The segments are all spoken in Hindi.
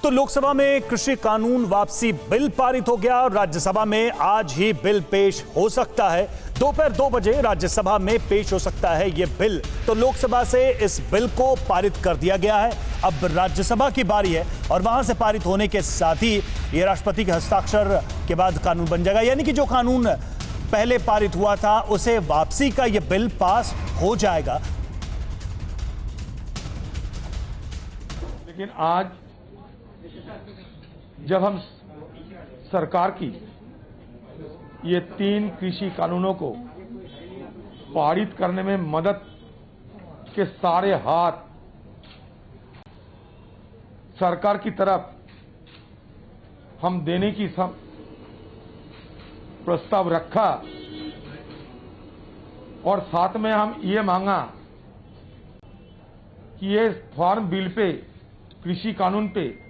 तो लोकसभा में कृषि कानून वापसी बिल पारित हो गया और राज्यसभा में आज ही बिल पेश हो सकता है। दोपहर 2 बजे राज्यसभा में पेश हो सकता है यह बिल। तो लोकसभा से इस बिल को पारित कर दिया गया है। अब राज्यसभा की बारी है और वहां से पारित होने के साथ ही यह राष्ट्रपति के हस्ताक्षर के बाद कानून बन जाएगा, यानी कि जो कानून पहले पारित हुआ था उसे वापसी का यह बिल पास हो जाएगा। लेकिन आज जब हम सरकार की ये 3 कृषि कानूनों को पारित करने में मदद के सारे हाथ सरकार की तरफ हम देने की सब प्रस्ताव रखा और साथ में हम ये मांगा कि ये फार्म बिल पे, कृषि कानून पे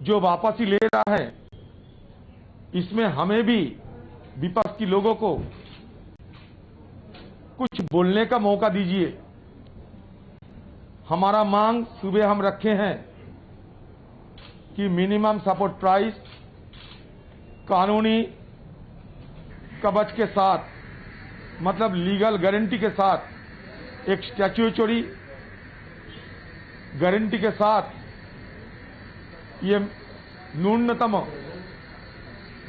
जो वापसी ले रहा है, इसमें हमें भी विपक्ष के लोगों को कुछ बोलने का मौका दीजिए। हमारा मांग सुबह हम रखे हैं कि मिनिमम सपोर्ट प्राइस कानूनी कवच के साथ, मतलब लीगल गारंटी के साथ, एक स्टैट्यूटरी गारंटी के साथ ये न्यूनतम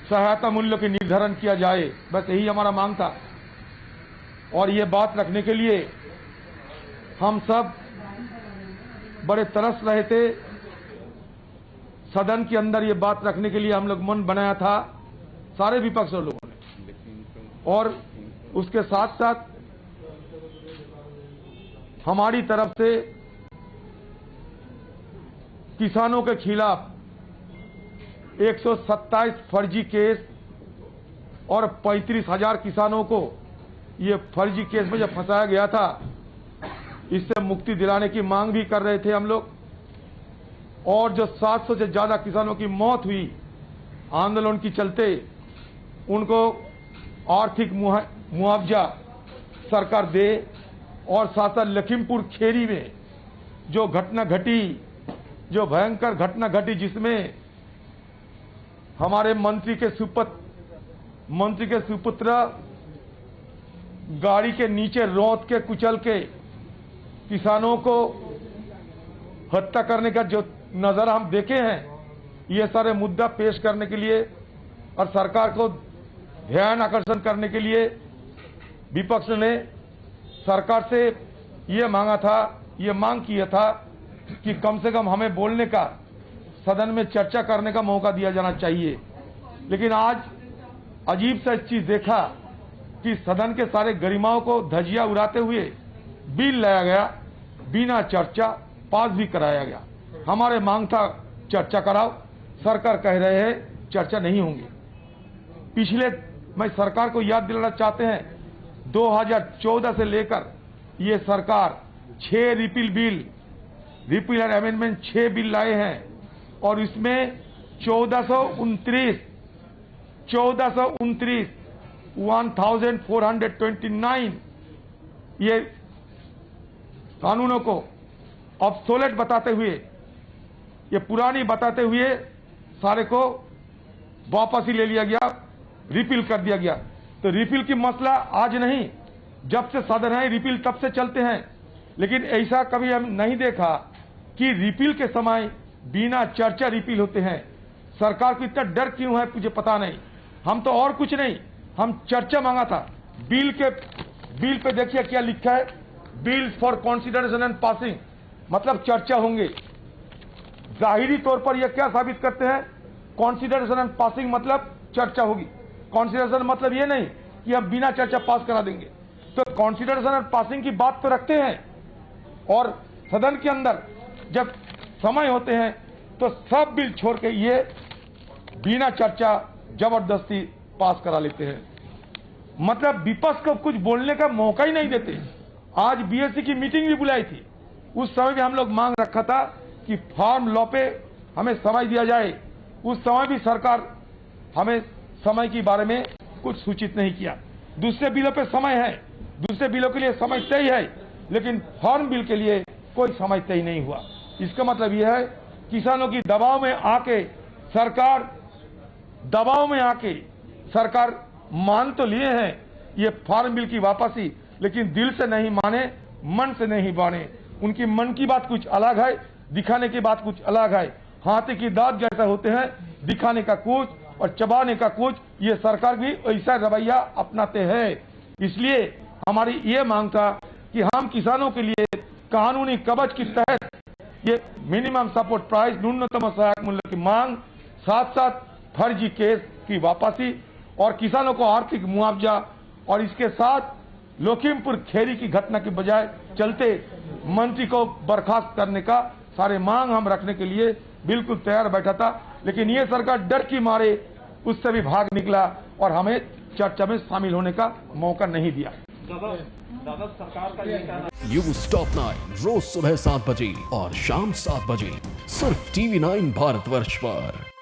सहायता मूल्य के निर्धारण किया जाए। बस यही हमारा मांग था और ये बात रखने के लिए हम सब बड़े तरस रहे थे। सदन के अंदर ये बात रखने के लिए हम लोग मन बनाया था, सारे विपक्ष लोगों ने, और उसके साथ साथ हमारी तरफ से किसानों के खिलाफ 127 फर्जी केस और 35,000 किसानों को ये फर्जी केस में जब फंसाया गया था, इससे मुक्ति दिलाने की मांग भी कर रहे थे हम लोग। और जो 700 से ज्यादा किसानों की मौत हुई आंदोलन के चलते, उनको आर्थिक मुआवजा सरकार दे। और साथ साथ लखीमपुर खेरी में जो घटना घटी, जो भयंकर घटना घटी, जिसमें हमारे मंत्री के सुपुत्र गाड़ी के नीचे रौंद के कुचल के किसानों को हत्या करने का जो नजारा हम देखे हैं, ये सारे मुद्दा पेश करने के लिए और सरकार को ध्यान आकर्षण करने के लिए विपक्ष ने सरकार से ये मांगा था, ये मांग किया था कि कम से कम हमें बोलने का, सदन में चर्चा करने का मौका दिया जाना चाहिए। लेकिन आज अजीब सा चीज देखा कि सदन के सारे गरिमाओं को धजिया उड़ाते हुए बिल लाया गया, बिना चर्चा पास भी कराया गया। हमारे मांग था चर्चा कराओ, सरकार कह रहे हैं चर्चा नहीं होंगी। पिछले, मैं सरकार को याद दिलाना चाहते हैं, 2014 से लेकर ये सरकार 6 रिपील एंड अमेंडमेंट 6 बिल लाए हैं और इसमें 1429 1429 ये कानूनों को ऑब्सोलेट बताते हुए, ये पुरानी बताते हुए सारे को वापस ही ले लिया गया, रिपील कर दिया गया। तो रिपील की मसला आज नहीं, जब से सदन है रिपील तब से चलते हैं। लेकिन ऐसा कभी हम नहीं देखा कि रिपील के समय बिना चर्चा रिपील होते हैं। सरकार को इतना डर क्यों है मुझे पता नहीं। हम तो और कुछ नहीं, हम चर्चा मांगा था। बिल पे देखिए क्या लिखा है, bill for consideration and passing, मतलब चर्चा होंगे। जाहिरी तौर पर यह क्या साबित करते हैं, कॉन्सिडरेशन एंड पासिंग मतलब चर्चा होगी। कॉन्सिडरेशन मतलब ये नहीं कि हम बिना चर्चा पास करा देंगे। तो कॉन्सिडरेशन एंड पासिंग की बात तो रखते हैं और सदन के अंदर जब समय होते हैं तो सब बिल छोड़ के ये बिना चर्चा जबरदस्ती पास करा लेते हैं। मतलब विपक्ष को कुछ बोलने का मौका ही नहीं देते। आज बीएससी की मीटिंग भी बुलाई थी, उस समय भी हम लोग मांग रखा था कि फार्म लॉ पे हमें समय दिया जाए। उस समय भी सरकार हमें समय के बारे में कुछ सूचित नहीं किया। दूसरे बिलों पे समय है, दूसरे बिलों के लिए समय तय है, लेकिन फार्म बिल के लिए कोई समय तय नहीं हुआ। इसका मतलब यह है किसानों की दबाव में आके सरकार मान तो लिए हैं ये फार्म बिल की वापसी, लेकिन दिल से नहीं माने, मन से नहीं माने। उनकी मन की बात कुछ अलग है, दिखाने की बात कुछ अलग है। हाथी की दांत जैसा होते हैं, दिखाने का कुछ और चबाने का कुछ। ये सरकार भी ऐसा रवैया अपनाते हैं। इसलिए हमारी ये मांग था कि हम किसानों के लिए कानूनी कवच के तहत ये मिनिमम सपोर्ट प्राइस, न्यूनतम सहायक मूल्य की मांग, साथ साथ फर्जी केस की वापसी और किसानों को आर्थिक मुआवजा, और इसके साथ लखीमपुर खीरी की घटना के बजाय चलते मंत्री को बर्खास्त करने का सारे मांग हम रखने के लिए बिल्कुल तैयार बैठा था। लेकिन ये सरकार डर की मारे उससे भी भाग निकला और हमें चर्चा में शामिल होने का मौका नहीं दिया। न्यूज़ टॉप 9 रोज सुबह 7 बजे और शाम 7 बजे सिर्फ TV9 भारतवर्ष पर।